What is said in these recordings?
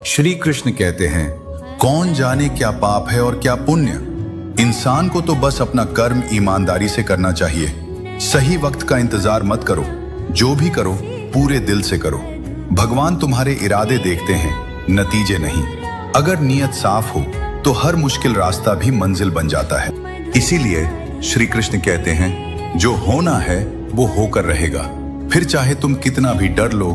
श्री कृष्ण कहते हैं, कौन जाने क्या पाप है और क्या पुण्य। इंसान को तो बस अपना कर्म ईमानदारी से करना चाहिए। सही वक्त का इंतजार मत करो, जो भी करो पूरे दिल से करो। भगवान तुम्हारे इरादे देखते हैं, नतीजे नहीं। अगर नीयत साफ हो तो हर मुश्किल रास्ता भी मंजिल बन जाता है। इसीलिए श्री कृष्ण कहते हैं, जो होना है वो होकर रहेगा। फिर चाहे तुम कितना भी डर लो,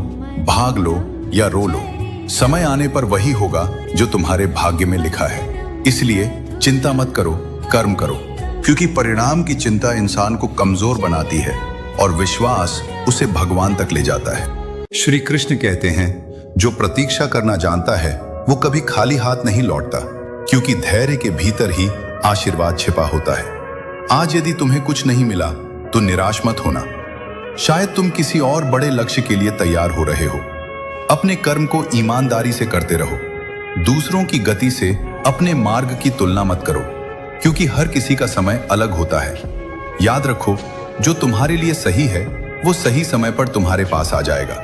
भाग लो या रो लो, समय आने पर वही होगा जो तुम्हारे भाग्य में लिखा है। इसलिए चिंता मत करो, कर्म करो, क्योंकि परिणाम की चिंता इंसान को कमजोर बनाती है और विश्वास उसे भगवान तक ले जाता है। श्री कृष्ण कहते हैं, जो प्रतीक्षा करना जानता है वो कभी खाली हाथ नहीं लौटता, क्योंकि धैर्य के भीतर ही आशीर्वाद छिपा होता है। आज यदि तुम्हें कुछ नहीं मिला तो निराश मत होना। शायद तुम किसी और बड़े लक्ष्य के लिए तैयार हो रहे हो। अपने कर्म को ईमानदारी से करते रहो। दूसरों की गति से अपने मार्ग की तुलना मत करो, क्योंकि हर किसी का समय अलग होता है। याद रखो, जो तुम्हारे लिए सही है वो सही समय पर तुम्हारे पास आ जाएगा।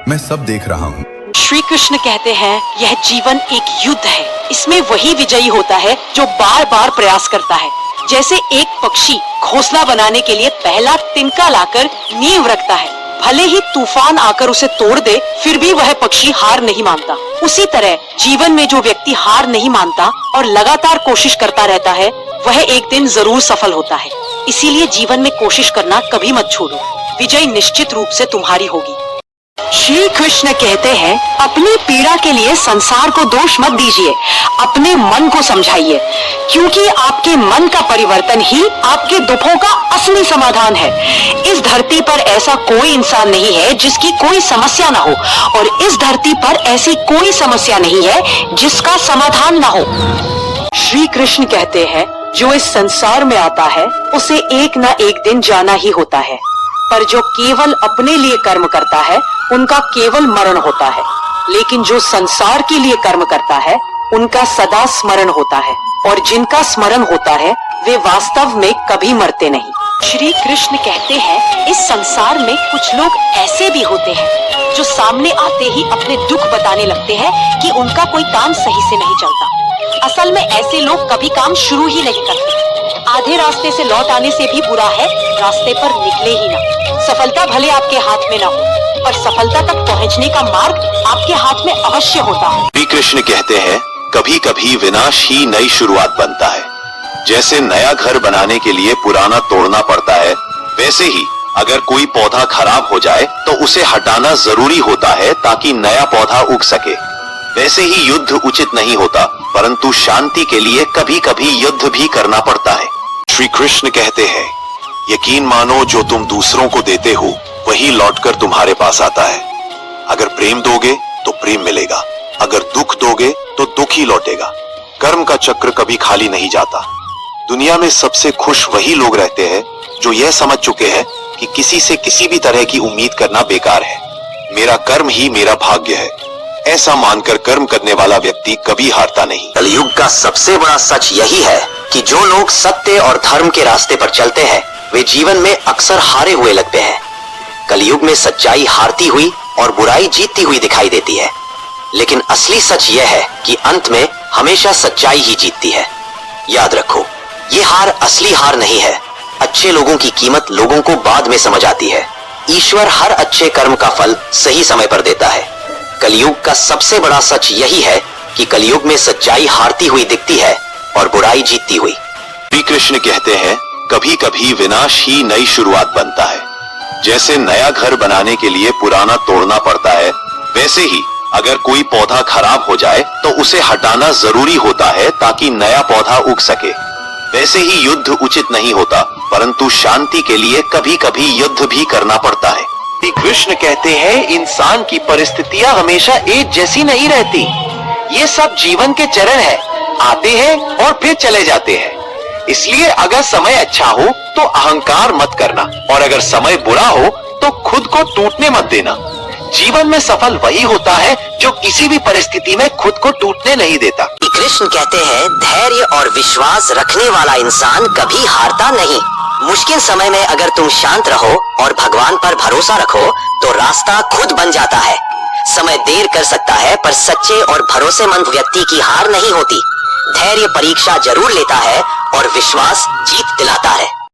मैं सब देख रहा हूँ। श्री कृष्ण कहते हैं, यह जीवन एक युद्ध है। इसमें वही विजयी होता है जो बार बार प्रयास करता है। जैसे एक पक्षी घोंसला बनाने के लिए पहला तिनका लाकर नींव रखता है। भले ही तूफान आकर उसे तोड़ दे, फिर भी वह पक्षी हार नहीं मानता। उसी तरह जीवन में जो व्यक्ति हार नहीं मानता और लगातार कोशिश करता रहता है, वह एक दिन जरूर सफल होता है। इसीलिए जीवन में कोशिश करना कभी मत छोड़ो। विजय निश्चित रूप से तुम्हारी होगी। श्री कृष्ण कहते हैं, अपनी पीड़ा के लिए संसार को दोष मत दीजिए, अपने मन को समझाइए, क्योंकि आपके मन का परिवर्तन ही आपके दुखों का असली समाधान है। इस धरती पर ऐसा कोई इंसान नहीं है जिसकी कोई समस्या ना हो, और इस धरती पर ऐसी कोई समस्या नहीं है जिसका समाधान ना हो। श्री कृष्ण कहते हैं, जो इस संसार में आता है उसे एक ना एक दिन जाना ही होता है, पर जो केवल अपने लिए कर्म करता है उनका केवल मरण होता है। लेकिन जो संसार के लिए कर्म करता है उनका सदा स्मरण होता है, और जिनका स्मरण होता है वे वास्तव में कभी मरते नहीं। श्री कृष्ण कहते हैं, इस संसार में कुछ लोग ऐसे भी होते हैं जो सामने आते ही अपने दुख बताने लगते हैं कि उनका कोई काम सही से नहीं चलता। असल में ऐसे लोग कभी काम शुरू ही नहीं करते। आधे रास्ते से लौट आने से भी बुरा है रास्ते पर निकले ही ना। सफलता भले आपके हाथ में ना हो, पर सफलता तक पहुंचने का मार्ग आपके हाथ में अवश्य होता है। श्री कृष्ण कहते हैं, कभी कभी विनाश ही नई शुरुआत बनता है। जैसे नया घर बनाने के लिए पुराना तोड़ना पड़ता है, वैसे ही अगर कोई पौधा खराब हो जाए तो उसे हटाना जरूरी होता है ताकि नया पौधा उग सके। वैसे ही युद्ध उचित नहीं होता, परंतु शांति के लिए कभी कभी युद्ध भी करना पड़ता है। श्री कृष्ण कहते हैं, यकीन मानो, जो तुम दूसरों को देते हो वही लौटकर तुम्हारे पास आता है। अगर प्रेम दोगे तो प्रेम मिलेगा, अगर दुख दोगे तो दुख ही लौटेगा। कर्म का चक्र कभी खाली नहीं जाता। दुनिया में सबसे खुश वही लोग रहते हैं जो यह समझ चुके हैं कि किसी से किसी भी तरह की उम्मीद करना बेकार है। मेरा कर्म ही मेरा भाग्य है, ऐसा मानकर कर्म करने वाला व्यक्ति कभी हारता नहीं। कलयुग का सबसे बड़ा सच यही है कि जो लोग सत्य और धर्म के रास्ते पर चलते हैं वे जीवन में अक्सर हारे हुए लगते हैं। कलयुग में सच्चाई हारती हुई और बुराई जीतती हुई दिखाई देती है, लेकिन असली सच यह है कि अंत में हमेशा सच्चाई ही जीतती है। याद रखो, ये हार असली हार नहीं है। अच्छे लोगों की कीमत लोगों को बाद में समझ आती है। ईश्वर हर अच्छे कर्म का फल सही समय पर देता है। कलयुग का सबसे बड़ा सच यही है कि कलयुग में सच्चाई हारती हुई दिखती है और बुराई जीतती हुई। श्री कृष्ण कहते हैं, कभी कभी विनाश ही नई शुरुआत बनता है। जैसे नया घर बनाने के लिए पुराना तोड़ना पड़ता है, वैसे ही अगर कोई पौधा खराब हो जाए तो उसे हटाना जरूरी होता है ताकि नया पौधा उग सके। वैसे ही युद्ध उचित नहीं होता, परंतु शांति के लिए कभी कभी युद्ध भी करना पड़ता है। श्री कृष्ण कहते हैं, इंसान की परिस्थितियां हमेशा एक जैसी नहीं रहती। ये सब जीवन के चरण है, आते हैं और फिर चले जाते हैं। इसलिए अगर समय अच्छा हो तो अहंकार मत करना, और अगर समय बुरा हो तो खुद को टूटने मत देना। जीवन में सफल वही होता है जो किसी भी परिस्थिति में खुद को टूटने नहीं देता। कृष्ण कहते हैं, धैर्य और विश्वास रखने वाला इंसान कभी हारता नहीं। मुश्किल समय में अगर तुम शांत रहो और भगवान पर भरोसा रखो तो रास्ता खुद बन जाता है। समय देर कर सकता है, पर सच्चे और भरोसेमंद व्यक्ति की हार नहीं होती। धैर्य परीक्षा जरूर लेता है और विश्वास जीत दिलाता है।